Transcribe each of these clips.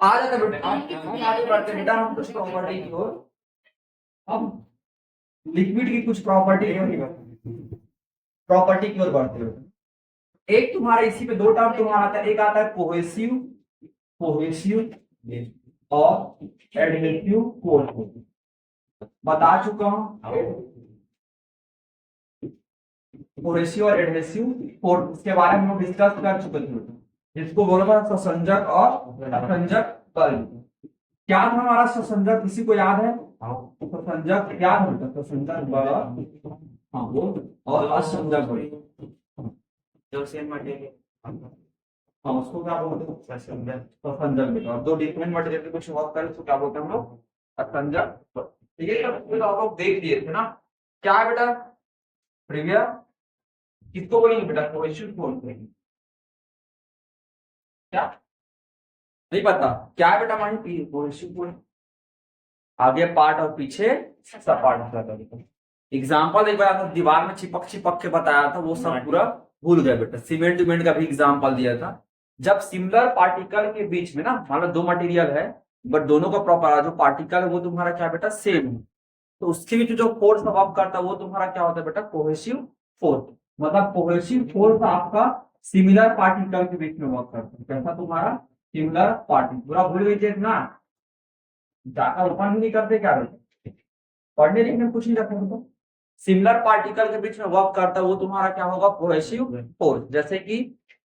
आ जाता है बेटा, आगे बढ़ते हैं बेटा हम कुछ प्रॉपर्टी की ओर। अब लिक्विड की कुछ प्रॉपर्टी की ओर बढ़ते हो। एक तुम्हारा इसी पे दो टर्म तुम्हारा आता है, एक आता है कोहेसिव और एडहेसिव फोर्स। बता चुका हूं कोहेसिव और एडहेसिव फोर्स के बारे में हम डिस्कस कर चुके थे। इसको बोला था ससंजक और असंजक बल। क्या था हमारा ससंजक, किसी को याद है? ससंजक क्या था? ससंजक बल, हाँ वो, और असंजक बल जो सेम मटेरियल, हाँ उसको क्या बोलते हैं? असंजक बल। और दो डिफरेंट मटेरियल पे कुछ वर्क करे तो क्या बोलते हैं हम लोग? असंजक बल। ये सब आप लोग देख लिए थे ना। क्या है बेटा प्रीविया, किसको बोलेंगे बेटा? कोहेसिव बोलते हैं। क्या नहीं पता क्या है बेटा? मानी कोहेसिव बोल, आगे पार्ट और पीछे सब पार्ट। एग्जाम्पल एक बार आपको दीवार में चिपक चिपक के बताया था, वो सब पूरा भूल गए बेटा। सीमेंट विमेंट का भी एग्जाम्पल दिया था। जब सिमिलर पार्टिकल के बीच में ना, मान लो दो मटेरियल है बट दोनों का प्रॉपर जो पार्टिकल है वो तुम्हारा क्या बेटा? सेम है, तो उसके बीच जो फोर्स वर्क करता है वो तुम्हारा क्या होता है बेटा? Cohesive force. मतलब कोहेसिव फोर्स आपका सिमिलर पार्टिकल के बीच में वर्क करता है। कैसा तुम्हारा? Similar particle. पूरा भूल गई ना, जाकर ओपन भी नहीं करते क्या बेटा? पढ़ने लिखने में कुछ नहीं रखा तो सिमिलर पार्टिकल के बीच में वर्क करता है वो तुम्हारा क्या होगा? Cohesive force. जैसे कि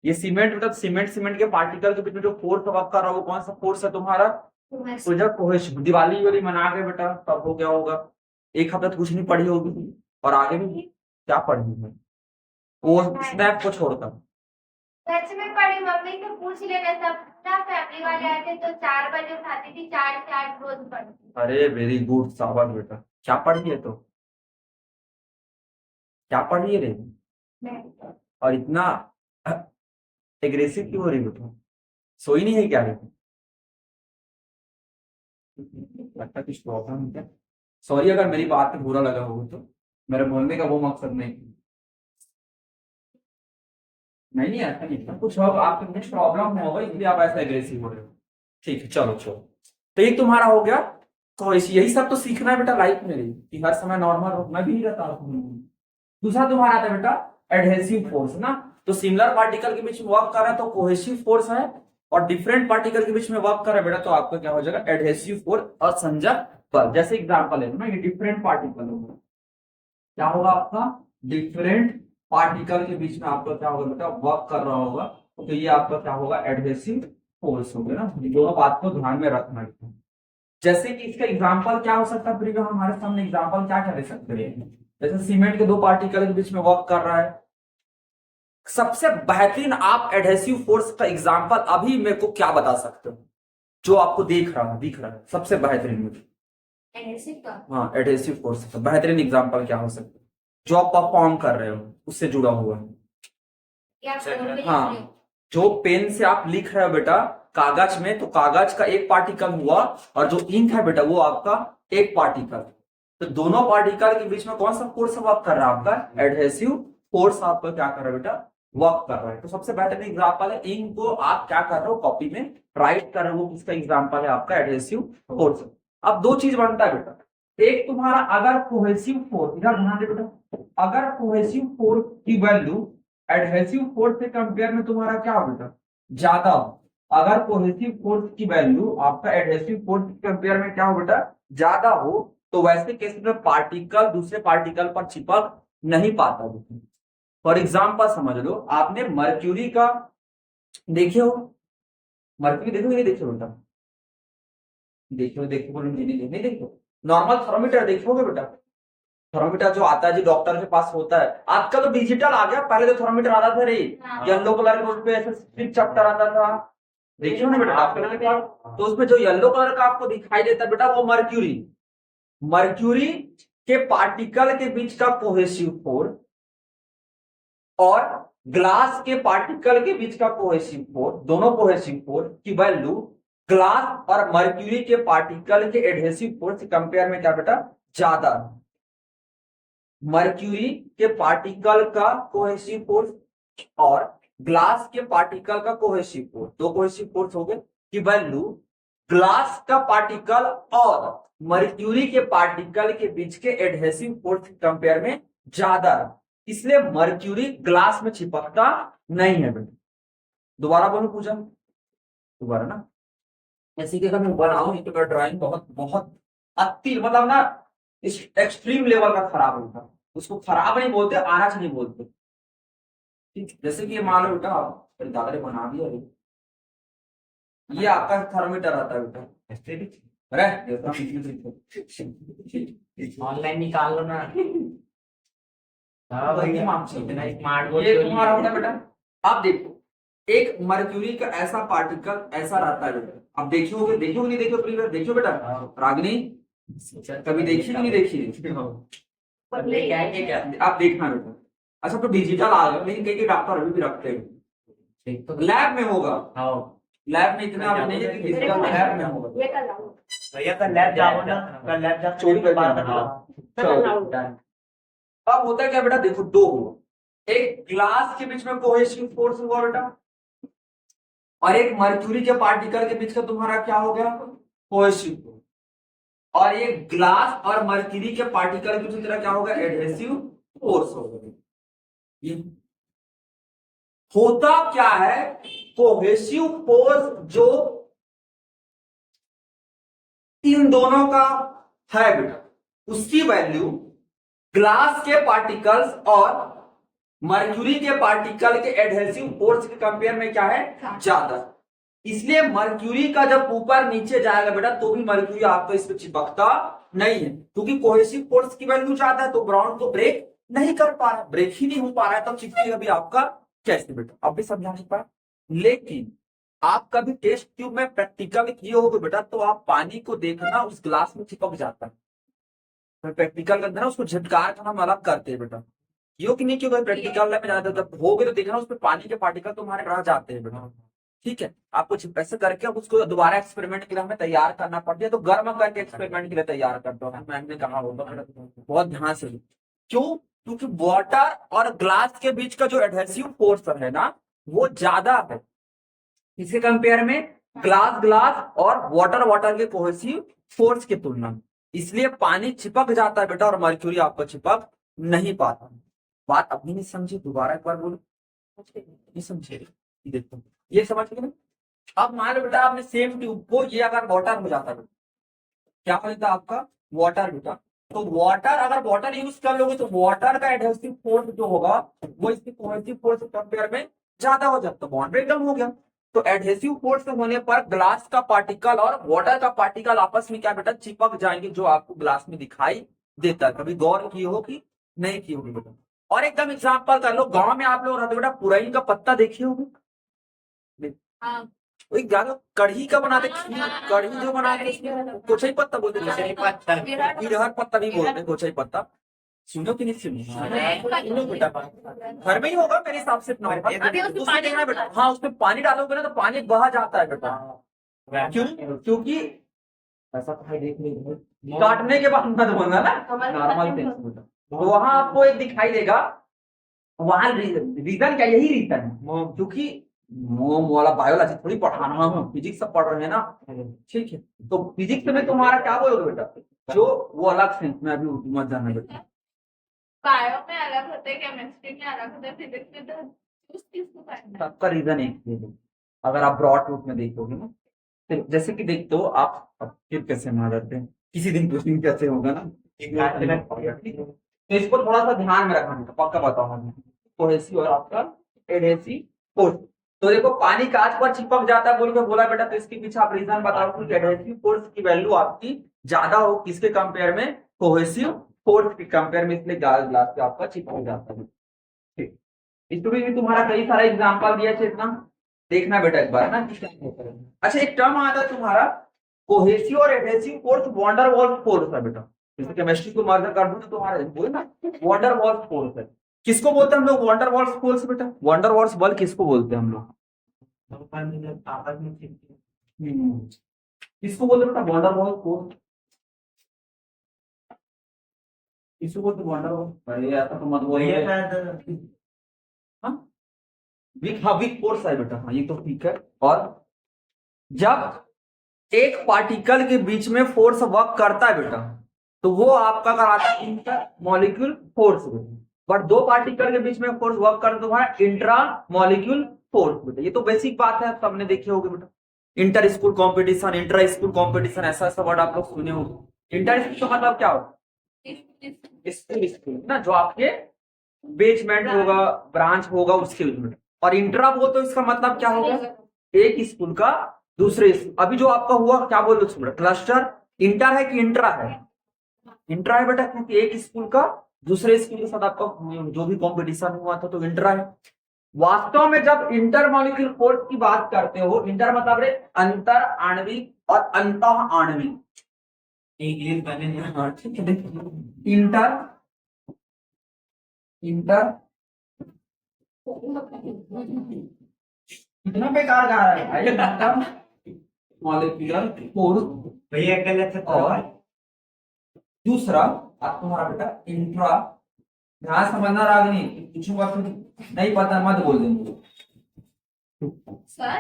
ये सीमेंट, मतलब सीमेंट के पार्टिकल के बीच में जो फोर्स वर्क कर रहा है वो कौन सा फोर्स है तुम्हारा? तो जब कोहेसिव। दिवाली वाली मना गए बेटा, तब हो क्या होगा? एक हफ्ता तो कुछ नहीं पढ़ी होगी, और आगे भी क्या पढ़नी है वो स्नैप को छोड़कर। सच में पढ़ी, मम्मी से पूछ लेना। सब ना फैमिली वाले आए थे तो 4 बजे उठाती थी, 4 से 8 रोज पढ़ती। अरे वेरी गुड, शाबाश बेटा। क्या पढ़ रही है तो? क्या पढ़ रही है रे? और इतना एग्रेसिव क्यों हो रही बेटा? सोई नहीं है क्या रे? लगता कुछ प्रॉब्लम है क्या? सॉरी अगर मेरी बात पे बुरा लगा हो तो, मेरे बोलने का वो मकसद नहीं। नहीं ऐसा नहीं था कुछ, अब आपको कुछ प्रॉब्लम होगा इसलिए आप ऐसा एग्रेसिव हो रहे हो। ठीक है चलो चलो, तो ये तुम्हारा हो गया। तो यही सब तो सीखना है बेटा लाइफ में, कि हर समय नॉर्मल रुकना भी नहीं रहता। दूसरा तुम्हारा आता है बेटा एडहेसिव फोर्स ना। तो सिमिलर पार्टिकल के बीच में वर्क कर रहा है तो कोहेसिव फोर्स है, और डिफरेंट पार्टिकल के बीच में वर्क कर रहा है बेटा तो आपका क्या हो जाएगा? एडहेसिव फोर्स, असंजक बल। जैसे एग्जांपल है ना, ये डिफरेंट पार्टिकल होगा, क्या होगा आपका? डिफरेंट पार्टिकल के बीच में आपका क्या होगा बेटा? वर्क कर रहा होगा, तो ये आपका क्या होगा? एडहेसिव फोर्स हो गया ना। ये दोनों बात को ध्यान में रखना है। जैसे कि इसका एग्जांपल क्या हो सकता है प्रीवियस, हमारे सामने एग्जांपल क्या क्या दे सकते हैं? जैसे सीमेंट के दो पार्टिकल के बीच में वर्क कर रहा है, सबसे बेहतरीन आप एडहेसिव फोर्स का एग्जांपल अभी मेरे को क्या बता सकते हो जो आपको दिख रहा है सबसे बेहतरीन मुझे? हाँ एडहेसिव फोर्स का बेहतरीन एग्जांपल क्या हो सकता है जो आप परफॉर्म कर रहे हो उससे जुड़ा हुआ है? हाँ, जो पेन से आप लिख रहे हो बेटा कागज में, तो कागज का एक पार्टिकल हुआ, और जो इंक है बेटा वो आपका एक पार्टिकल। तो दोनों पार्टिकल के बीच में कौन सा फोर्स वर्क कर रहा है? आपका एडहेसिव फोर्स आपका क्या कर रहा है बेटा? वर्क कर रहा है। तो सबसे बेहतरीन एग्जांपल है, इंक को आप क्या कर रहे हो? कॉपी में राइट कर रहे हो, किसका एग्जांपल है? आपका एडहेसिव फोर्स। अब दो चीज बनता है बेटा, एक तुम्हारा अगर कोहेसिव फोर्स, इधर ध्यान दे बेटा, अगर कोहेसिव फोर्स की वैल्यू एडहेसिव फोर्स से कंपेयर में तुम्हारा क्या हो बेटा? ज्यादा हो। अगर कोहेसिव फोर्स की वैल्यू आपका एडहेसिव फोर्स के कंपेयर में क्या हो बेटा? ज्यादा हो, तो वैसे केस में पार्टिकल दूसरे पार्टिकल पर चिपक नहीं पाता। फॉर एग्जाम्पल समझ लो, आपने मर्क्यूरी का देखे हो? मर्क्यूरी देखो, नहीं देखे बेटा? देखो नहीं देखो। नॉर्मल थर्मोमीटर देखोगे बेटा? थर्मोमीटर जो आता है जी डॉक्टर के पास होता है, आजकल तो डिजिटल आ गया, पहले तो थर्मोमीटर आता था रे, येलो कलर के, उस पे ऐसे स्ट्रिप चैप्टर आता था, देखिए ना बेटा डॉक्टर के पास, तो उसमें जो येलो कलर का आपको दिखाई देता है बेटा वो मर्क्यूरी। मर्क्यूरी के पार्टिकल के बीच का कोहेसिव फोर्स और ग्लास के पार्टिकल के बीच का कोहेसिव फोर्स, दोनों कोहेसिव फोर्स की वैल्यू ग्लास और मर्क्यूरी के पार्टिकल के एडहेसिव फोर्स के कंपेयर में क्या बेटा? ज्यादा। मर्क्यूरी के पार्टिकल का कोहेसिव फोर्स और ग्लास के पार्टिकल का कोहेसिव फोर्स, दो कोहेसिव फोर्स हो गए की वैल्यू ग्लास का पार्टिकल और मर्क्यूरी के पार्टिकल के बीच के एडहेसिव फोर्स कंपेयर में ज्यादा है, इसलिए मर्क्यूरी ग्लास में चिपकता नहीं है बेटा। दोबारा बोलो पूजा, दोबारा ना, ऐसी कि अगर मैं बनाऊं तो ड्राइंग बहुत बहुत अति मतलब ना इस एक्सट्रीम लेवल का खराब होता, उसको खराब नहीं बोलते, आना नहीं बोलते। ठीक, जैसे कि ये मान लो बेटा, फिर दादा ने बना दिया ये आपका थर्मोमीटर आता है बेटा, ऐसे भी अरे ऑनलाइन निकाल लो ना। हाँ वही भैया, माप से इतना स्मार्ट बोर्ड ये तो तुम्हारा नहीं होता है बेटा। आप देखो, एक मर्क्यूरी का ऐसा पार्टिकल ऐसा रहता है बेटा, आप देखियोगे, देखियो नहीं देखियो प्लीज, देखियो बेटा। रागिनी कभी देखी कि नहीं देखी? बदले क्या है क्या? आप देखना बेटा। अच्छा तो डिजिटल आ गया, लेकिन कई डॉक्टर अभी भी रखते हैं, ठीक तो लैब में होगा, हाँ लैब में इतना अभी नहीं है कि डिजिटल लैब में होगा। भैया कल लैब जाओ ना, कल लैब जा चोरी करके बात आना। करना। अब होता है क्या बेटा, देखो दो हुआ, एक ग्लास के बीच में कोहेसिव फोर्स हुआ बेटा, और एक मर्क्यूरी के पार्टिकल के बीच का तुम्हारा क्या हो गया, कोहेसिव फोर्स। और ये ग्लास और मर्क्यूरी के पार्टिकल के बीच में क्या होगा, एडहेसिव फोर्स होगा। ये होता क्या है, कोहेसिव फोर्स जो इन दोनों का है बेटा, उसकी वैल्यू ग्लास के पार्टिकल्स और मर्क्यूरी के पार्टिकल के एडहेसिव फोर्स के कंपेयर में क्या है, ज्यादा। इसलिए मर्क्यूरी का जब ऊपर नीचे जाएगा बेटा, तो भी मर्क्यूरी आपको इस पे चिपकता नहीं है, क्योंकि कोहेसिव फोर्स की वैल्यू ज्यादा है, तो ग्राउंड को ब्रेक नहीं कर पा रहा, ब्रेक ही नहीं हो पा रहा है, तब चिपकेगा भी आपका कैसे बेटा, अब भी समझा नहीं पाया। लेकिन आप कभी टेस्ट ट्यूब में प्रैक्टिकल किए होगे बेटा, तो आप पानी को देखना उस ग्लास में चिपक जाता है, प्रैक्टिकल करते ना उसको झटकार कर हम अलग करते हैं बेटा, क्यों कि नहीं, क्योंकि प्रैक्टिकल में जाते जब हो गए तो देखना उसमें पानी के पार्टिकल तुम्हारे रह जाते हैं बेटा। ठीक है, आपको ऐसे करके अब उसको दोबारा एक्सपेरिमेंट के लिए हमें तैयार करना पड़ता है, तो गर्म करके एक्सपेरिमेंट के लिए तैयार करते हो, मैंने कहा होगा बहुत ध्यान से। क्यों, क्योंकि वाटर और ग्लास के बीच का जो एडहेसिव फोर्स है ना, वो ज्यादा है, इसके कंपेयर में ग्लास ग्लास और वाटर वाटर के कोहेसिव फोर्स की तुलना में, इसलिए पानी चिपक जाता है बेटा, और मर्क्यूरी आपको चिपक नहीं पाता। बात अभी नहीं समझी, दोबारा एक बार बोलो, नहीं समझे? देखो ये समझ गए ना। अब मान लो बेटा आपने सेम ट्यूब को, ये अगर वाटर हो जाता है, क्या हो जाता आपका, वाटर बेटा, तो वाटर अगर वाटर यूज कर लोगे तो वाटर का एडहेसिव फोर्स जो होगा वो इसके कोहेसिव फोर्स के कंपेयर में ज्यादा हो जाता है, बॉन्ड ब्रेकडाउन हो गया। तो एडहेसिव फोर्स होने पर ग्लास का पार्टिकल और वाटर का पार्टिकल आपस में क्या बेटा, चिपक जाएंगे, जो आपको ग्लास में दिखाई देता है। कभी गौर की हो कि नहीं की होगी बेटा। और एकदम एग्जाम्पल कर लो, गांव में आप लोग रहते बेटा, पुरई का पत्ता देखे होगे, वही ज्यादा कढ़ी का बनाते, कढ़ी जो बनाते गोछई पत्ता बोलते हैं, इरहर पत्ता भी बोलते हैं, गोछई पत्ता। सुनो कि नहीं सुनो बेटा, घर में ही होगा मेरे हिसाब से उसमें देखना बेटा, हाँ उसमें पानी डालोगे ना तो पानी बह जाता है बेटा। क्यों, क्योंकि ऐसा काटने के बाद मत बोलना ना, नॉर्मल बेटा, तो वहां आपको एक दिखाई देगा, वहां रीजन क्या, यही रीजन है, क्योंकि मोम वाला बायोलॉजी थोड़ी पढ़ा रहा हूँ, फिजिक्स सब पढ़ रहे हैं ना। ठीक है, तो फिजिक्स में तुम्हारा क्या बोलोगे बेटा, जो वो अलग सेंस में, अभी मत जाना बेटा। बायो में अलग होते हैं, केमिस्ट्री में अलग होते हैं, फिजिक्स में तो उस चीज को करना है। सबका रीजन एक ही है, अगर आप ब्रॉड रूप में देखोगे ना, तो जैसे कि देखते हो आप, अब फिर कैसे मान जाते हैं, किसी दिन कुछ दिन कैसे होगा ना, तो इसको थोड़ा सा ध्यान में रखना, पक्का बताऊंगा। कोहेसिव और आपका एडहेसिव फोर्स, तो देखो पानी कांच पर चिपक जाता है बोल के बोला बेटा, तो इसके पीछे आप रीजन बताओ कि एडहेसिव फोर्स की वैल्यू आपकी ज्यादा हो किसके कंपेयर में, कोहेसिव फोर्स के कंपेयर में, इसलिए ग्लास पे आपका चिपक जाता है। ठीक, इसमें भी तुम्हारा कई सारा एग्जांपल दिया है, इतना देखना बेटा एक बार ना। अच्छा एक टर्म आता है तुम्हारा कोहेसिव और adhesive force, van der Waals force है बेटा, जैसे केमिस्ट्री को मर्ज कर दूं तो तुम्हारा वो ना वॉन्डर वॉल्स फोर्स है। किसको बोलते हैं हम लोग वॉन्डर वॉल्स फोर्स बेटा, वॉन्डर वॉल्स बल किसको बोलते हैं हम लोग, किसको बोलते हैं बेटा वॉन्डर वॉल्स फोर्स, किसको बोलते हैं वॉन्डर वॉल्स, अरे ऐसा तो मत बोलिए। हाँ वीक, हाँ वीक फोर्स है बेटा, हाँ ये तो ठीक है। और जब एक पार्टिकल के बीच में फोर्स वर्क करता है बेटा, तो वो आपका कराता है इंटर मॉलिक्यूल फोर्स बेटा। बट दो पार्टिकल के बीच में फोर्स वर्क करता है तो हमारा इंट्रा मॉलिक्यूल फोर्स बेटा। ये तो बेसिक बात है, सबने देखे होंगे बेटा। Inter school competition, inter school competition, ऐसा ऐसा वर्ड आप लोग सुने होंगे। इंटर स्कूल का मतलब क्या होता है? स्कूल ना, जो आपके बेसमेंट होगा, ब्रांच होगा उसके बीच में। और इंट्रा बोल तो इसका मतलब क्या होगा? एक स्कूल का दूसरे स्कूल। अभी जो आपका हुआ क्या बोल रहे क्लस्टर, इंटर है कि इंट्रा है? इंट्रा है बेटा, क्योंकि एक स्कूल का दूसरे स्कूल के साथ आपका जो भी कंपटीशन हुआ था तो इंट्रा है। वास्तव में जब इंटर मॉलिक्यूल फोर्स की बात करते हो, इंटर मतलब रे अंतर आणविक और अंतः आणविक। इंग्लिश बने हाँ, ठीक है, देखिए इंटर इंटर कितना बेकार गा रहा है भाई। इंटर मॉलिक्यूलर फोर्स भैया गलत है और दूसरा आप तुम्हारा बेटा इंट्रा। ध्यान समझना रागनी, पूछूंगा फिर नहीं पता मत बोल देंगे। सर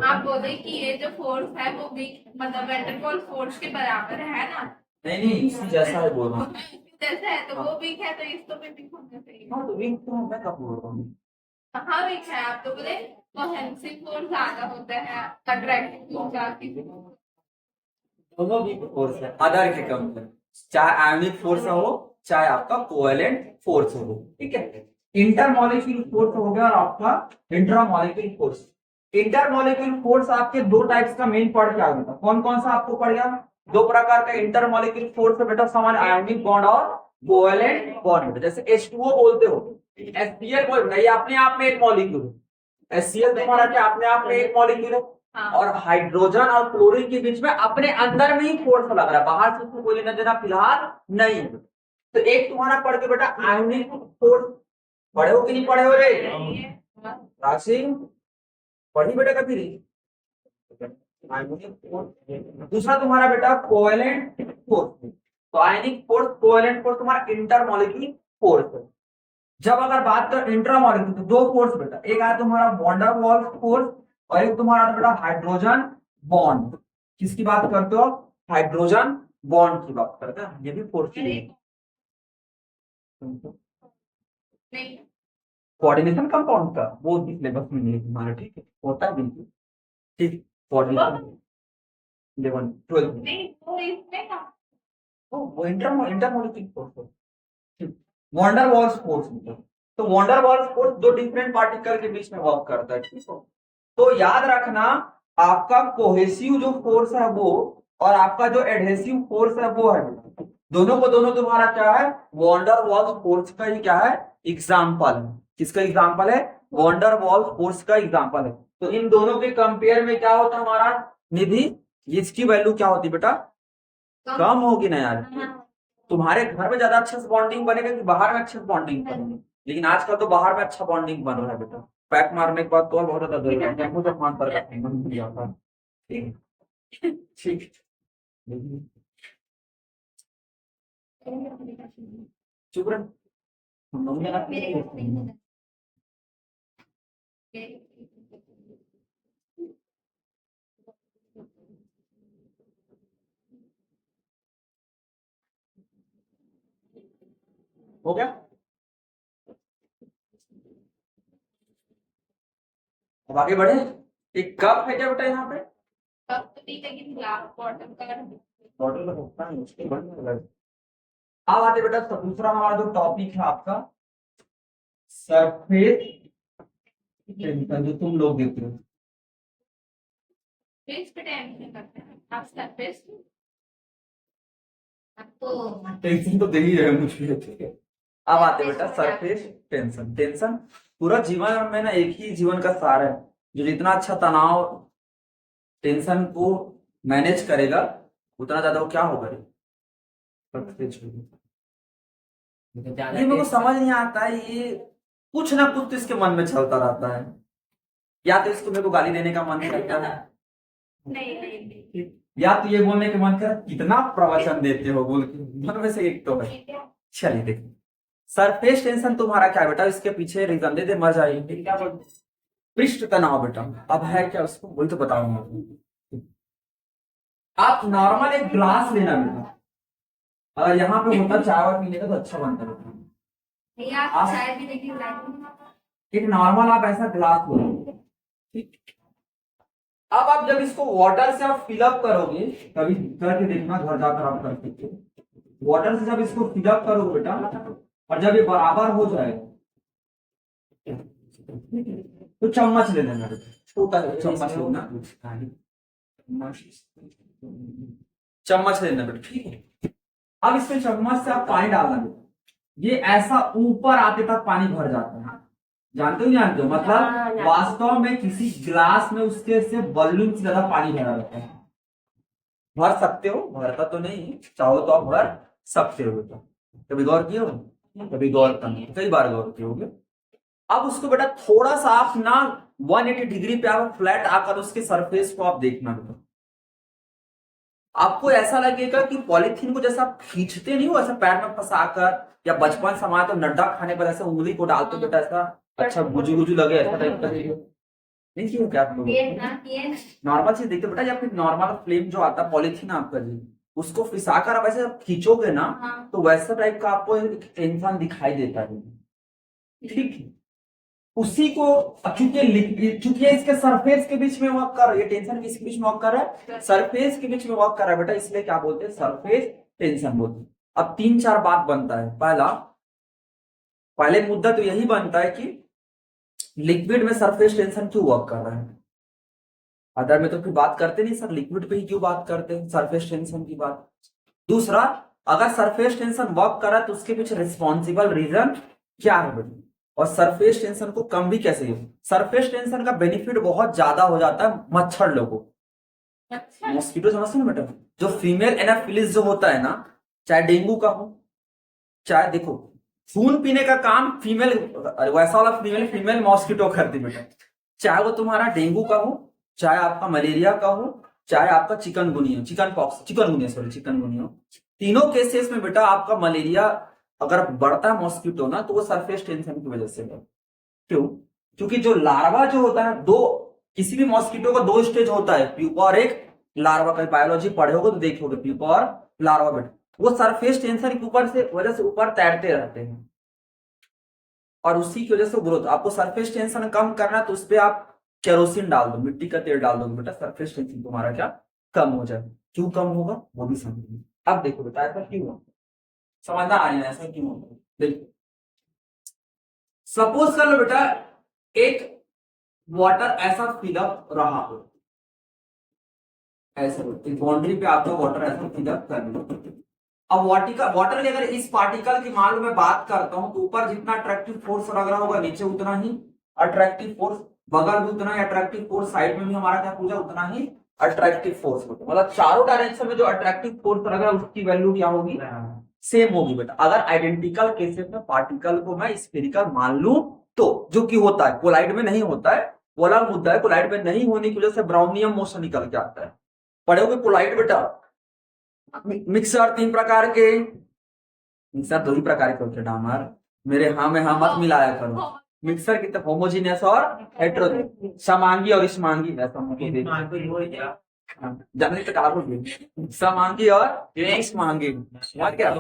आप बोले कि ये जो फोर्स है वो वीक मतलब वेंट्रिकल फोर्स के बराबर है ना? नहीं इसी जैसा है बोल रहा हूँ। जैसे है तो वो वीक है तो इसको भी वीक होना चाहिए। हाँ तो वीक तो मैं कब बोल रहा हूँ? कहाँ वीक है? आप तो बोले कोहेसिव फोर्स ज्यादा होता है, अट्रैक्टिव फोर्स ज्यादा। दोनों वीक फोर्स है अदर के कम में, चाहे आयनिक फोर्स हो चाहे आपका कोवेलेंट फोर्स हो। ठीक है, इंटर मॉलिक्यूल फोर्स हो गया और आपका intra molecule force. Inter molecule force आपके दो टाइप्स का मेन पढ़ के आ गया। कौन कौन सा आपको पढ़ गया? दो प्रकार का इंटर मॉलिक्यूल फोर्स है बेटा, सामान्य आयनिक बॉन्ड और कोवेलेंट बॉन्ड। जैसे H2O बोलते हो, HCl बोलते, ये अपने आप में एक मॉलिक्यूल है। HCl तुम्हारा क्या अपने आप में एक मॉलिक्यूल है। हाँ। और हाइड्रोजन और क्लोरीन के बीच में अपने अंदर में ही फोर्स लग रहा है, बाहर से उसको कोई लेना देना फिलहाल नहीं है। तो एक तुम्हारा पढ़ के बेटा आयनिक फोर्स, पढ़े हो कि नहीं पढ़े हो रे राशि? पढ़ी बेटा कभी आयनिक फोर्स। दूसरा तुम्हारा बेटा कोवेलेंट फोर्स। तो आयनिक फोर्स कोवेलेंट फोर्स तुम्हारा इंटर मॉलिक्यूल फोर्स है। जब अगर बात कर इंट्रा मॉलिक्यूल तो दो फोर्स बेटा, एक आया तुम्हारा वॉन डेर वाल्स फोर्स और एक तुम्हारा बेटा हाइड्रोजन बॉन्ड। किसकी बात करते हो? हाइड्रोजन बॉन्ड की बात करते हैं। ये भी फोर्स की कोऑर्डिनेशन कंपाउंड का वो सिलेबस में नहीं है तुम्हारा। ठीक है, होता है बिल्कुल ठीक। कोऑर्डिनेशन 11 12 नहीं वो इसमें का वो inter molecule force van der Waals force. तो वॉन डेर वाल्स फोर्स दो डिफरेंट पार्टिकल के बीच में वर्क करता है। ठीक है, तो याद रखना आपका कोहेसिव जो फोर्स है वो और आपका जो एडहेसिव फोर्स है वो है, दोनों को दोनों तुम्हारा क्या है? वॉन डेर वाल्स फोर्स का ही क्या है? एग्जाम्पल है। किसका एग्जाम्पल है? वॉन डेर वाल्स फोर्स का एग्जाम्पल है। तो इन दोनों के कंपेयर में क्या होता है हमारा निधि? इसकी वैल्यू क्या होती बेटा? कम होगी ना यार। तुम्हारे घर में ज्यादा अच्छे से बॉन्डिंग बनेगा कि बाहर में अच्छे से बॉन्डिंग बनेगी? लेकिन आजकल तो बाहर में अच्छा बॉन्डिंग बन रहा है बेटा। पैक मारने के बाद तो और बहुत ज्यादा दर्द होता है, मुझे मान पर नहीं आता। ठीक ठीक चुप रह। हो गया? अब आगे बढ़े। एक कप है क्या बेटा यहाँ पे? कब तो नहीं लेकिन ग्लास बॉटल का बॉटल में होता है उसके बढ़ने लगा। अब आते बेटा तो दूसरा हमारा जो टॉपिक है आपका सरफेस टेंशन, जो तुम लोग देते हो। फेस पे टेंशन करते हैं आप सरफेस आपको टेंशन तो दे ही रहे मुझे। ठीक है, अब आते बेटा सरफेस टेंशन। टेंशन पूरा जीवन में ना एक ही जीवन का सार है, जो जितना अच्छा तनाव टेंशन को मैनेज करेगा उतना ज्यादा वो क्या होगा रे? ये मेरे को समझ नहीं आता है, ये कुछ ना कुछ तो इसके मन में चलता रहता है। या तो इसको मेरे को गाली देने का मन करता है, नहीं या तो ये बोलने के मन कर कितना प्रवचन देते हो बोल के, मन में से एक तो है। चलिए देखिए, सरफेस टेंशन तुम्हारा क्या है बेटा? इसके पीछे रीजन दे दे मर जाएगी। क्या बोलते? पृष्ठ तनाव बेटा। अब है क्या उसको वही तो बताऊंगा। आप नॉर्मल एक ग्लास लेना बेटा, अगर यहाँ पे होता चाय वाय पीने का तो अच्छा बनता बेटा। भैया आप आप- चाय पीने की लाइक एक नॉर्मल आप ऐसा ग्लास लो, ठीक। अब आप जब इसको वाटर से आप फिलअप करोगे, कभी करके देखना घर जाकर आप कर सकते हो। वाटर से जब इसको फिलअप करोगे बेटा, और जब ये बराबर हो जाएगा तो चम्मच ले लेना बेटा, छोटा चम्मच लेना, चम्मच लेना बेटा, ठीक है। अब इसमें चम्मच से आप पानी डालना बेटा, ये ऐसा ऊपर आते तक पानी भर जाता है, जानते हो नहीं जानते हो? मतलब वास्तव में किसी ग्लास में उसके से वॉल्यूम से ज्यादा पानी भरा रहता है। भर सकते हो, भरता तो नहीं, चाहो तो आप भर सकते हो बेटा। कभी गौर किए हो? कभी गौर करना, कई बार गौर किए होगे। अब उसको बेटा थोड़ा सा आप ना 180 डिग्री पे आप फ्लैट आकर उसके सरफेस को आप देखना बेटा, आपको ऐसा लगेगा कि पॉलीथीन को जैसा आप खींचते नहीं हो ऐसा पैर में फंसाकर, या बचपन समय तो नड्डा खाने पर ऐसे उंगली को डालते बेटा ऐसा अच्छा गुजू गुजू लगे, ऐसा टाइप का देखिए। नहीं किया क्या आप लोग? ये नॉर्मल चीज देखते बेटा, या फिर नॉर्मल फ्लेम जो आता है पॉलीथीन आपका जी, उसको फिसाकर आप ऐसे खींचोगे ना हाँ। तो वैसा टाइप का आपको एक इंसान दिखाई देता है, ठीक है। उसी को चूंकि इसके सरफेस के बीच में वर्क कर रहा है, ये टेंशन किसके बीच में वर्क कर रहा है? सरफेस के बीच में वर्क कर रहा है बेटा, इसलिए क्या बोलते हैं? सरफेस टेंशन बोलते हैं। अब 3-4 बात बनता है। पहले मुद्दा तो यही बनता है कि लिक्विड में सरफेस टेंशन क्यों वर्क कर रहा है। अदर में तो फिर बात करते नहीं सर, लिक्विड पे ही क्यों बात करते हैं सरफेस टेंशन की बात। दूसरा, अगर सरफेस टेंशन वर्क कर रहा है तो उसके पीछे रिस्पॉन्सिबल रीजन क्या है बेटा, और सरफेस टेंशन को कम भी कैसे हो। सरफेस टेंशन का बेनिफिट बहुत ज्यादा हो जाता है मच्छर लोगों को, अच्छा मॉस्किटो समझते ना बेटा, जो फीमेल एनाफिलिस जो होता है ना, चाहे डेंगू का हो, चाहे देखो खून पीने का काम फीमेल, वैसा वाला फीमेल मॉस्किटो करती बेटा, चाहे वो तुम्हारा डेंगू का हो, चाहे आपका मलेरिया का हो, चाहे आपका चिकनगुनिया हो, तीनों केसेस में बेटा आपका मलेरिया अगर बढ़ता है मॉस्किटो ना तो वो सरफेस टेंशन की वजह से है। क्यों? क्योंकि जो लार्वा जो होता है, किसी भी मॉस्किटो का 2 स्टेज होता है, प्यूपा और एक लार्वा। का बायोलॉजी पढ़े होगे तो देखोगे प्यूपा और लार्वा बेटा, वो सरफेस टेंशन के ऊपर से वजह से ऊपर तैरते रहते हैं और उसी की वजह से ग्रोथ। आपको सरफेस टेंशन कम करना है तो उस पर आप केरोसिन डाल दो, मिट्टी का तेल डाल दो बेटा, सरफेस टेंशन तुम्हारा क्या कम हो जाए। क्यों कम होगा वो भी समझिए। अब देखो बेटा ऐसा क्यों होगा, समझना आ रहा है ऐसा क्यों होगा। देखो सपोज कर लो बेटा एक वाटर ऐसा फिलअप रहा हो, ऐसा बाउंड्री पे आपका वाटर ऐसा फिलअप कर लो। अब वाटर की अगर इस पार्टिकल की मान लो मैं बात करता हूं तो ऊपर जितना अट्रैक्टिव फोर्स लग रहा होगा नीचे उतना ही अट्रैक्टिव फोर्स, बगल भी उतना ही अट्रैक्टिव फोर्स, साइड में भी हमारा क्या पूजा उतना ही अट्रैक्टिव फोर्स होगा। मतलब चारों डायरेक्शन में जो अट्रैक्टिव फोर्स लग रहा है उसकी वैल्यू क्या होगी? सेम होगी बेटा। अगर आइडेंटिकल केसेस में पार्टिकल को मैं स्फेरिकल मान लूं तो, जो कि होता है कोलाइड में नहीं होता है, वो अलग मुद्दा है। कोलाइड में नहीं होने की वजह से ब्राउनियम मोशन निकल के आता है। पढ़ोगे कोलाइड बेटा, मिक्सर 3 प्रकार के, मिक्सर 2 ही प्रकार के होते हैं डामर, मेरे हाँ में हाँ मत मिलाया करो। मिक्सर की तरफ होमोजीनियस और हेटेरोजेनियस, समांगी और इष्मांगी, जानने तक आप समांगी और इष्मांगी। क्या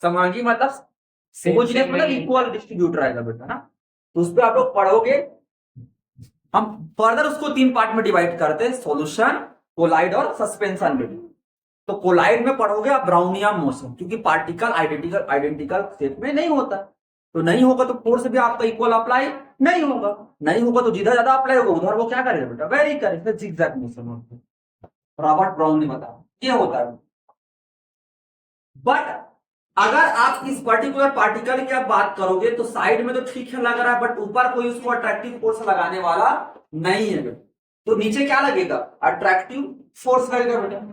समांगी मतलब होमोजीनियस मतलब इक्वल डिस्ट्रीब्यूट रहेगा बेटा ना, तो उस पर आप लोग पढ़ोगे। हम फर्दर उसको 3 पार्ट में डिवाइड करते हैं, सॉल्यूशन, कोलाइड और सस्पेंशन में। तो कोलाइड में पढ़ोगे आप ब्राउनियम मोशन, क्योंकि पार्टिकल आइडेंटिकल शेप में नहीं होता, तो नहीं होगा तो फोर्स भी आपका इक्वल अप्लाई नहीं होगा, नहीं होगा तो जिधर ज्यादा अप्लाई होगा उधर वो क्या करेगा बेटा? वेरी करेगा, जिगजैग मोशन होता है। रॉबर्ट ब्राउन ने बताया ये होता है। बट अगर आप इस पर्टिकुलर पार्टिकल की आप बात करोगे तो साइड में तो ठीक है लग रहा है, बट ऊपर कोई उसको अट्रैक्टिव फोर्स लगाने वाला नहीं है बेटा, तो नीचे क्या लगेगा? अट्रैक्टिव फोर्स लगेगा बेटा।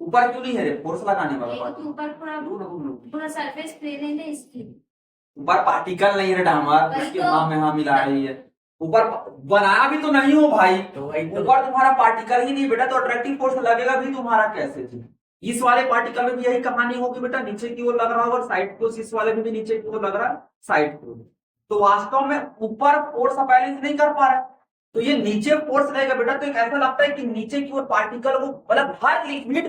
ऊपर क्यों नहीं है फोर्स लगाने वाला? ऊपर पूरा सरफेस प्लेन है ना इसकी, ऊपर पार्टिकल नहीं है डामर, उसके हाँ में हाँ मिला रही है। ऊपर बनाया भी तो नहीं हो भाई, ऊपर तुम्हारा पार्टिकल ही नहीं बेटा, तो अट्रैक्टिव फोर्स लगेगा भी तुम्हारा कैसे जी? इस वाले पार्टिकल में भी यही कहानी होगी बेटा, नीचे की ओर लग रहा होगा साइड को, इस वाले में भी नीचे की ओर लग रहा है साइड को। तो वास्तव में ऊपर फोर्स बैलेंस नहीं कर पा रहा है, तो ये नीचे फोर्स रहेगा बेटा, तो एक ऐसा लगता है कि नीचे की ओर पार्टिकल को, मतलब हर लिक्विड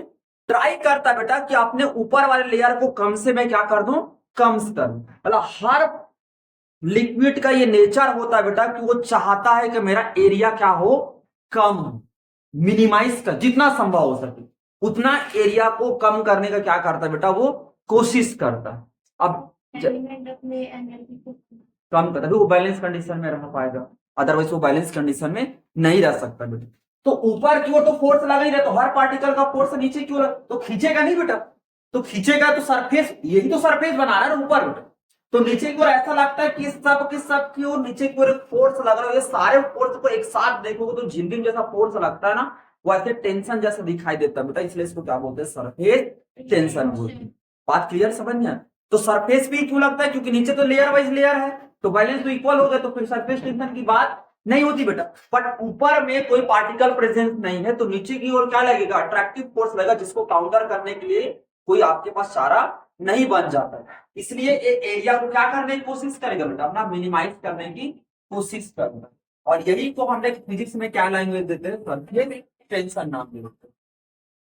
ट्राई करता है बेटा कि अपने ऊपर वाले लेयर को कम से मैं क्या कर दूं, कम कर दूं। मतलब हर लिक्विड का ये नेचर होता है बेटा कि वो चाहता है कि मेरा एरिया क्या हो, कम, मिनिमाइज कर, जितना संभव हो सके उतना एरिया को कम करने का क्या करता है बेटा, वो कोशिश करता है। अब एलिमेंट अपने एनर्जी को कम करता है, वो बैलेंस कंडीशन में रह पाएगा, अदरवाइज वो बैलेंस कंडीशन में नहीं रह सकता बेटा। तो ऊपर की ओर तो फोर्स लगा ही रहा, तो हर पार्टिकल का फोर्स नीचे की ओर, तो खींचेगा नहीं बेटा, तो खींचेगा तो सरफेस, यही तो सरफेस बना रहा है ना ऊपर बेटा। तो नीचे की ओर ऐसा लगता है कि सब की ओर नीचे की ओर एक फोर्स लग रहा है। ये सारे फोर्स को एक साथ देखोगे तो झिंझिन जैसा फोर्स लगता है ना, वैसे टेंशन जैसा दिखाई देता है बेटा, इसलिए इसको क्या बोलते हैं, सरफेस टेंशन बोलते हैं। बात क्लियर समझ में? तो सरफेस भी क्यों लगता है, क्योंकि नीचे तो लेयर वाइज लेयर है, तो बैलेंस तो इक्वल हो गए, तो फिर सरफेस टेंशन की बात नहीं होती बेटा। बट ऊपर में कोई पार्टिकल प्रेजेंस नहीं है, तो नीचे की ओर क्या लगेगा, अट्रैक्टिव फोर्स लगेगा, जिसको काउंटर करने के लिए कोई आपके पास चारा नहीं बन जाता है। इसलिए एरिया को क्या करने की कोशिश करेगा बेटा, अपना मिनिमाइज करने की कोशिश करना। और यही को हम लोग फिजिक्स में क्या लैंग्वेज देते हैं, सरफेस टेंशन नाम देते हैं।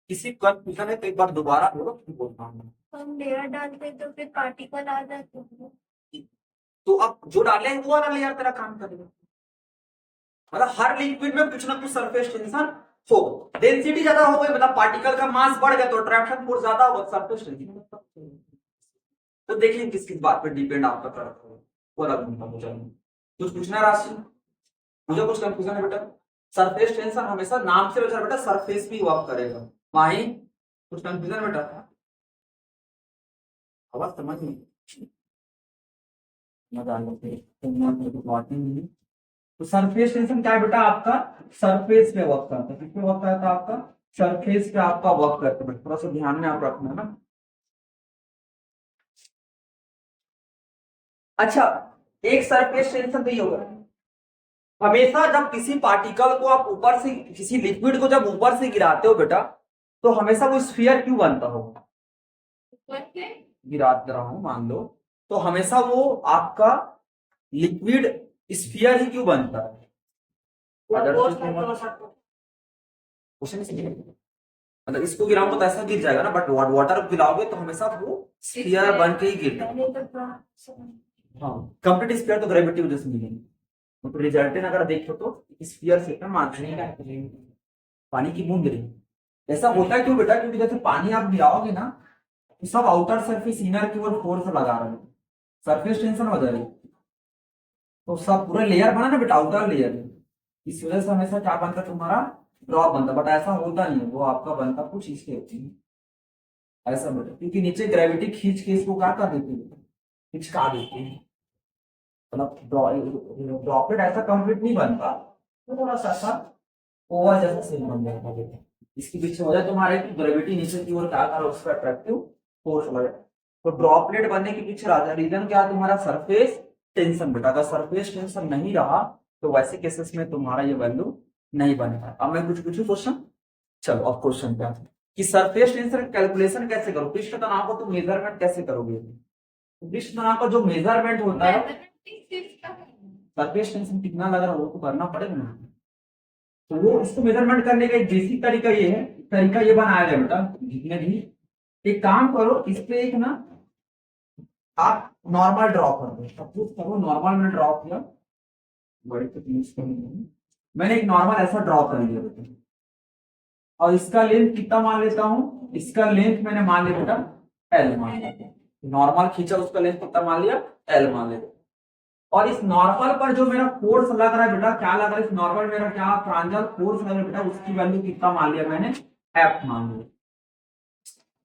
किसी कंफ्यूजन है तो एक बार दोबारा बोलो, फिर बोलता हूँ। हम लेयर डालते हैं तो फिर पार्टिकल आ जाते हैं। तो अब जो डाले हैं वो वाला लेयर तेरा काम करेगा, मतलब हर लिक्विड में कुछ ना कुछ सरफेस टेंशन हो, डेंसिटी ज्यादा हो गई मतलब पार्टिकल का मास बढ़ गया तो अट्रैक्शन फोर्स ज्यादा होगा, सरफेस टेंशन। तो देखिए किस किस बात पे डिपेंड आपका करता है, वो अलग मुझे कुछ पूछना है राशि, मुझे कुछ कंफ्यूजन है बेटा। सरफेस टेंशन हमेशा नाम से बेटा सरफेस भी वर्क करेगा, माही कुछ कंफ्यूजन बेटा, आवाज समझ नहीं तो सरफेस टेंशन क्या है बेटा, आपका सरफेस पे वर्क करता है, किस पे वर्क करता है, आपका सरफेस पे आपका वर्क करता है, थोड़ा सा ध्यान में आप रखना ना। अच्छा, एक सरफेस टेंशन तो ये होगा, हमेशा जब किसी पार्टिकल को आप ऊपर से, किसी लिक्विड को जब ऊपर से गिराते हो बेटा, तो हमेशा वो स्फीयर क्यों बनता होगा, गिरा रहा हूं मान लो, तो हमेशा वो आपका लिक्विड स्फीयर ही क्यों बनता है, मतलब इसको गिराऊंगा तो ऐसा गिर जाएगा ना, बट वाटर गिराओगे तो हमेशा वो स्फीयर बन के ही गिरता है। हाँ, कंप्लीट स्फीयर तो ग्रेविटी वजह से मिलेंगे, तो रिजल्टेंट अगर देखो तो स्फीयर से पानी की बूंद रही, ऐसा होता है क्यों बेटा, क्योंकि जैसे पानी आप गिराओगे ना तो सब आउटर सरफेस इनर की ओर फोर्स लगा रहे हैं, सरफेस टेंशन हो जाएगी, तो सब पूरा लेयर बना ना बेटा, आउटर लेयर, इस वजह से हमेशा क्या बनता है तुम्हारा, ड्रॉप बनता, बट ऐसा होता नहीं है, वो आपका बनता कुछ इसके होती है ऐसा बेटा, क्योंकि नीचे ग्रेविटी खींच के इसको क्या कर देती है, खिंचका देती है, मतलब ड्रॉपलेट ऐसा कंप्लीट नहीं बनता, तो थोड़ा सा ऐसा ओवर जैसा सीन बन जाता है। इसके पीछे वजह तुम्हारे ग्रेविटी नीचे की ओर क्या कर उस पर अट्रैक्टिव फोर्स लगे, तो ड्रॉपलेट बनने के पीछे रीजन क्या है, तुम्हारा सरफेस टेंशन बेटा। अगर सरफेस टेंशन नहीं रहा तो वैसे केसेस में तुम्हारा ये वैल्यू नहीं बनेगा। अब मैं कुछ पूछूं क्वेश्चन, चलो अब क्वेश्चन पे आते हैं कि सरफेस टेंशन कैलकुलेशन कैसे करो, पृष्ठ तनाव को तुम मेजरमेंट कैसे करोगे, पृष्ठ तनाव का जो मेजरमेंट होता है, सरफेस टेंशन कितना लग रहा है वो तो करना पड़ेगा ना, तो वो इसको मेजरमेंट करने का एक बेसिक तरीका ये है, तरीका ये बनाया गया बेटा, जितने भी एक काम करो, इस पे एक ना आप नॉर्मल ड्रॉ कर दो, सपोज करो नॉर्मल में ड्रॉ किया, बड़े को यूज करूंगा मैंने, एक नॉर्मल ऐसा ड्रॉ कर लिया बेटा, और इसका लेंथ कितना मान लेता हूं, इसका लेंथ मैंने मान लिया बेटा एल मान लिया, नॉर्मल खींचा उसका लेंथ कितना मान लिया एल मान लिया, और इस नॉर्मल पर जो मेरा फोर्स लग रहा है बेटा, क्या लग रहा है इस नॉर्मल मेरा क्या ट्रांजल फोर्स लग रहा है बेटा, उसकी वैल्यू कितना मान लिया मैंने एफ मान लिया।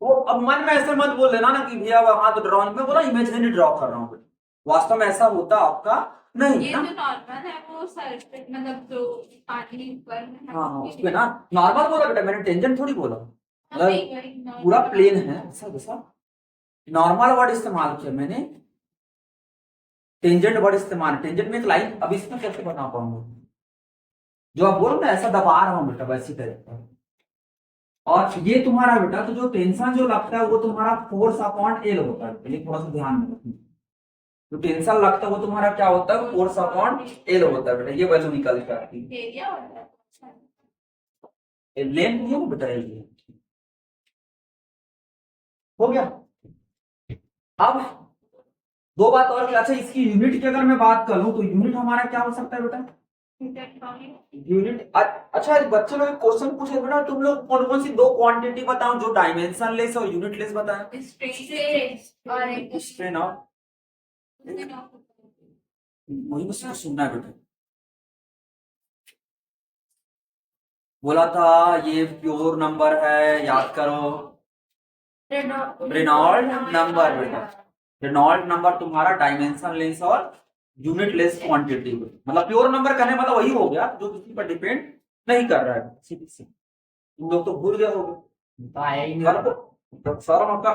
तो अब मन में ऐसे मत बोल देना ना कि भैया वहां तो ड्रॉइंग में बोला इमेजिनरी ड्रॉ कर रहा हूँ, वास्तव में ऐसा होता आपका नहीं। ये जो नॉर्मल है वो सरफेस मतलब जो पानी ऊपर है, हाँ हाँ, उस पे ना नॉर्मल बोला बेटा मैंने, टेंजेंट थोड़ी बोला, मतलब पूरा प्लेन है ऐसा जैसा, नॉर्मल वर्ड इस्तेमाल किया मैंने, टेंजेंट वर्ड इस्तेमाल, टेंजेंट में एक लाइन, अब इसमें कैसे बना पाऊंगा, जो आप बोलो ना ऐसा दबा रहा हूं बेटा वैसी तरह, और ये तुम्हारा बेटा तो जो टेंशन जो लगता है वो तुम्हारा फोर्स अपॉन एल होता है, ये थोड़ा सा ध्यान में रखना, जो टेंशन लगता है वो तुम्हारा क्या होता है, फोर्स अपॉन एल होता है बेटा, ये वैल्यू निकल के आती है। एरिया होता है। लेंथ नहीं है वो बेटा, ये हो गया। अब दो बात और, अच्छा इसकी यूनिट की अगर मैं बात करूं तो यूनिट हमारा क्या हो सकता है बेटा, यूनिट। अच्छा बच्चे लोग क्वेश्चन पूछे बेटा, तुम लोग कौन कौन सी दो क्वांटिटी बताओ जो डायमेंशन लेस और यूनिट लेस बताएं। स्ट्रेन और एक स्ट्रेन और वही मुझसे सुनना है बेटा, बोला था ये प्योर नंबर है, याद करो रेनॉल्ड नंबर बेटा। रेनॉल्ड नंबर तुम्हारा डायमेंशन लेस और यूनिट लेस क्वांटिटी, मतलब प्योर नंबर कहने मतलब वही हो गया जो किसी पर डिपेंड नहीं कर रहा है, सीधी सी। तुम लोग तो भूल गए होगे तो आया ही नहीं। कल को, तो सर मौका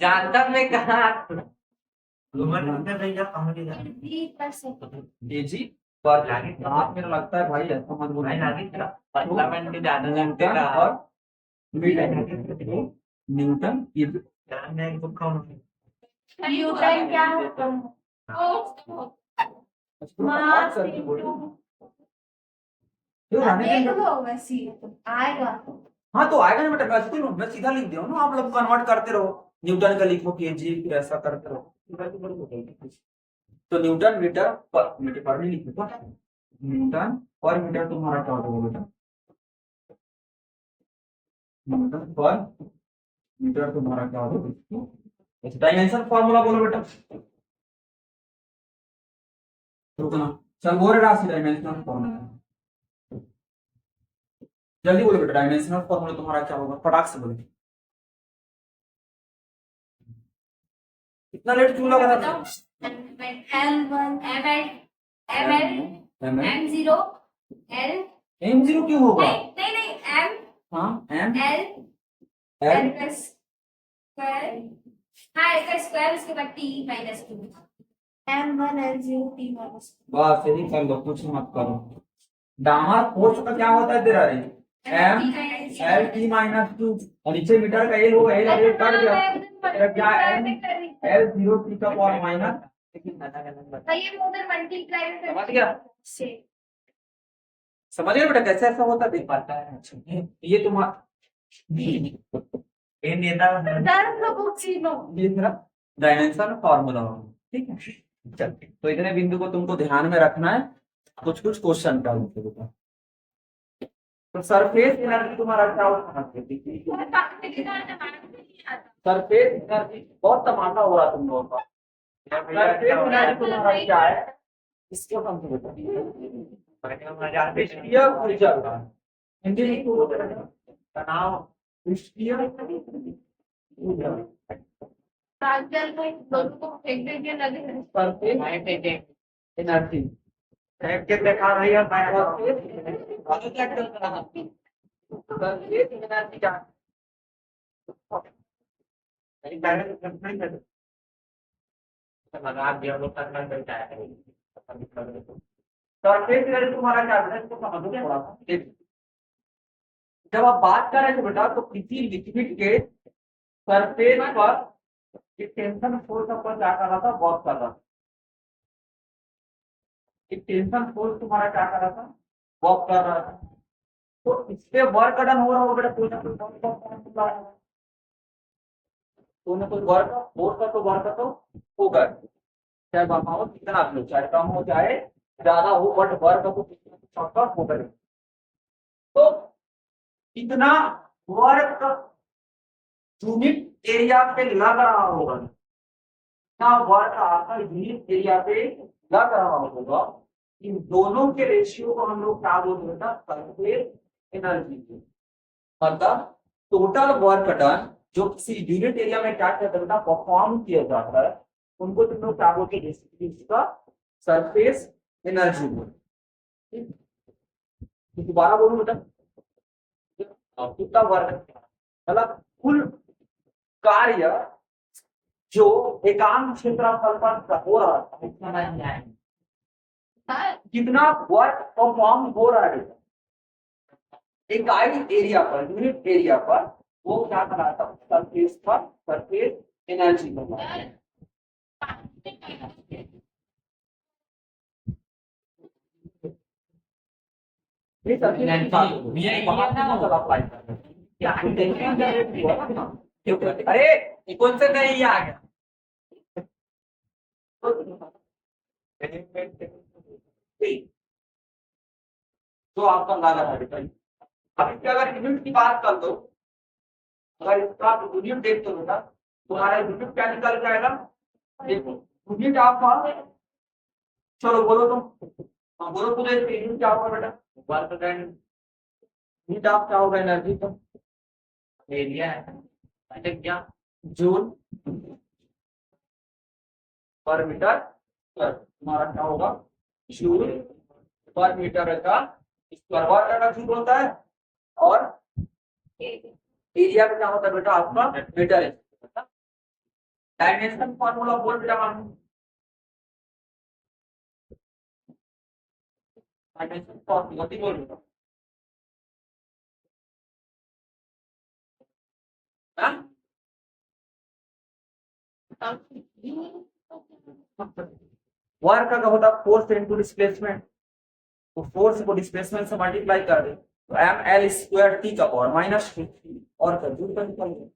जानता मैं कहा भैया समझ गया। केजी पर आप, मेरा लगता है भाई ऐसा मत बोलो, भाई लागी तेरा 15 मिनट के ज्यादा लगते न्यूटन का और न्यूटन ये जान में एक दुख होना। न्यूटन क्या होता है? मास इनटू देख लो वैसे आएगा। हाँ तो आएगा ना बेटा, वैसे तो मैं सीधा लिख दिया हूँ ना, आप लोग कन्वर्ट करते रहो, न्यूटन का लिखो केजी, फिर ऐसा करते रहो। तो न्यूटन मीटर पर नहीं लिखो, न्यूटन पर मीटर तुम्हारा क्या होगा बेटा, न्यूटन पर मीटर तुम्हारा क्या होगा। डायमेंशन फॉर्मूला बोलो बेटा, रुकना, चल बोल राशि डायमेंशनल फॉर्मूला, जल्दी बोलो बेटा, डायमेंशनल फॉर्मूला तुम्हारा क्या होगा, फटाक से बोलो। इतना लेट क्यों लगा था? M0 L M0 क्यों होगा? नहीं M हाँ M L L L का स्क्वायर, हाँ L का स्क्वायर उसके बाद T minus 2 M1 L0 T minus 2। बस यही कर लो, कुछ मत करो। डामर फोर्स का क्या होता है तेरा रे, M L T माइनस 2, और नीचे मीटर का L होगा, L कट गया, तेरा क्या M L0 T का पावर माइनस, ये उधर मल्टीप्लाई समझ गया? समझ गए बेटा कैसे ऐसा होता है, देख पाता है। अच्छा ये तुम्हारा ये नेता ये मेरा डायमेंशन फॉर्मूला होगा, ठीक है। चल तो इतने बिंदु को तुमको ध्यान में रखना है, कुछ कुछ क्वेश्चन का बेटा। तो सरफेस एनर्जी तुम्हारा क्या होता है, सरफेस एनर्जी बहुत तमाशा हो रहा तुम लोगों का। सरफेस एनर्जी तुम्हारा क्या है, इसको समझो बेटा, पृष्ठीय ऊर्जा तनाव, पृष्ठीय ऊर्जा, राजल को दोनों को फेंक देंगे लगे सरफेस एनर्जी, फेंक के दिखा रही है मैं सरफेस एनर्जी क्या है? लगा दिया वो करना पड़ता है। सरफेस एनर्जी तुम्हारा क्या है, इसको समझो थोड़ा सा। देखो, जब आप बात कर रहे थे बेटा, तो किसी लिक्विड के सरफेस पर एक टेंशन फोर्स पर क्या कर रहा था, वर्क कर रहा था। एक टेंशन फोर्स तुम्हारा क्या कर रहा था, वर्क कर रहा था। तो इससे वर्क डन हो रहा होगा बेटा, कोई ना कोई वर्क, फोर्स का तो वर्क तो होगा, चाहे बढ़ाओ कितना भी हो, चाहे कम हो चाहे ज्यादा हो, बट वर्क तो कितना होगा। तो कितना वर्क यूनिट एरिया पे लग रहा होगा, कितना वर्क आपका यूनिट एरिया पे लग रहा होगा, इन दोनों के रेशियो को हम लोग क्या बोलते हैं, सरफेस एनर्जी। मतलब टोटल वर्क डन जो किसी यूनिट एरिया में क्या कहते हैं, परफॉर्म किया जाता है, उनको तुम लोग क्या बोलते हैं, इसका सरफेस एनर्जी बोलते हैं। तो दोबारा बोलूं बेटा, कितना वर्क मतलब कुल कार्य जो एकांक क्षेत्रफल पर हो रहा है, कितना वर्क परफॉर्म हो रहा है इकाई एरिया पर, यूनिट एरिया पर, वो क्या कराता है, सरफेस पर सरफेस एनर्जी बनाता है। ये सभी मसाला अप्लाई कर रहे हैं। क्या देखिए अरे ये कौन सा नहीं आ गया तो आपका लागत है बेटा। अब इसके अगर यूनिट की बात कर दो, अगर इसका यूनिट देख दो बेटा, तुम्हारा यूनिट क्या निकल जाएगा। देखो यूनिट आपका, चलो बोलो तुम, हाँ बोलो पूरे यूनिट क्या होगा बेटा। वर्क डन यूनिट आप क्या होगा एनर्जी का। एरिया है मतलब क्या जूल पर मीटर स्क्वायर, तुम्हारा क्या होगा जूल पर मीटर का स्क्वायर। वाट का जूल होता है और एरिया का क्या होता है बेटा आपका मीटर है। डायमेंशन फॉर्मूला बोल बेटा मान, डायमेंशन फॉर्मूला बोल बेटा। हाँ वर्क का होता है फोर्स इनटू डिस्प्लेसमेंट, तो फोर्स को डिस्प्लेसमेंट से मल्टीप्लाई कर दे तो एम एल स्क्वायर टी का पावर माइनस टू और का जूल का निकल गया।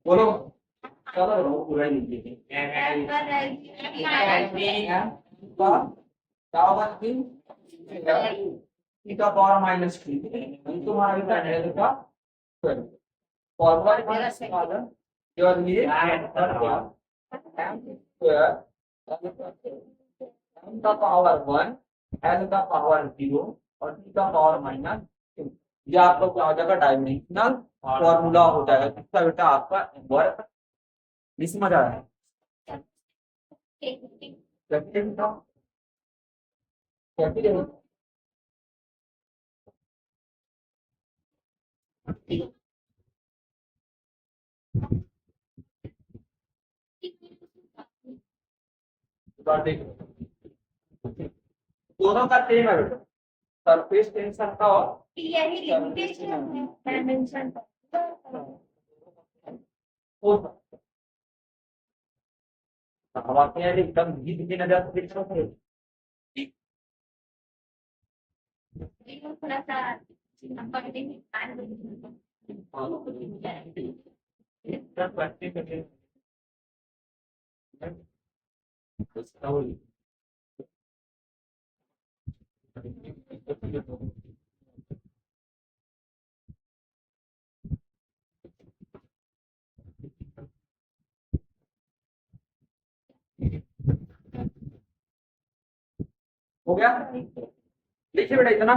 बोलो चलो पूरा ही लिख देते हैं। क्या होगा टी का पावर माइनस थ्री, तुम्हारा इतना एल का फॉर्मूला निकालना जो ये m का पावर 1 l का पावर 0 और t का पावर माइनस 2, ये आपका क्या हो जाएगा डायमेंशनल फॉर्मूला हो जाएगा जिसका बेटा आपका वर्क। नहीं समझ आ रहा है कैपिटल का कैपिटल बात देखो दोनों का सेम है बेटा, सरफेस टेंशन का और यही लिमिटेशन है डायमेंशन हम आपके यहाँ एकदम गीत की नजर से देख रहे थोड़ा सा हो गया। देखिए बेटा इतना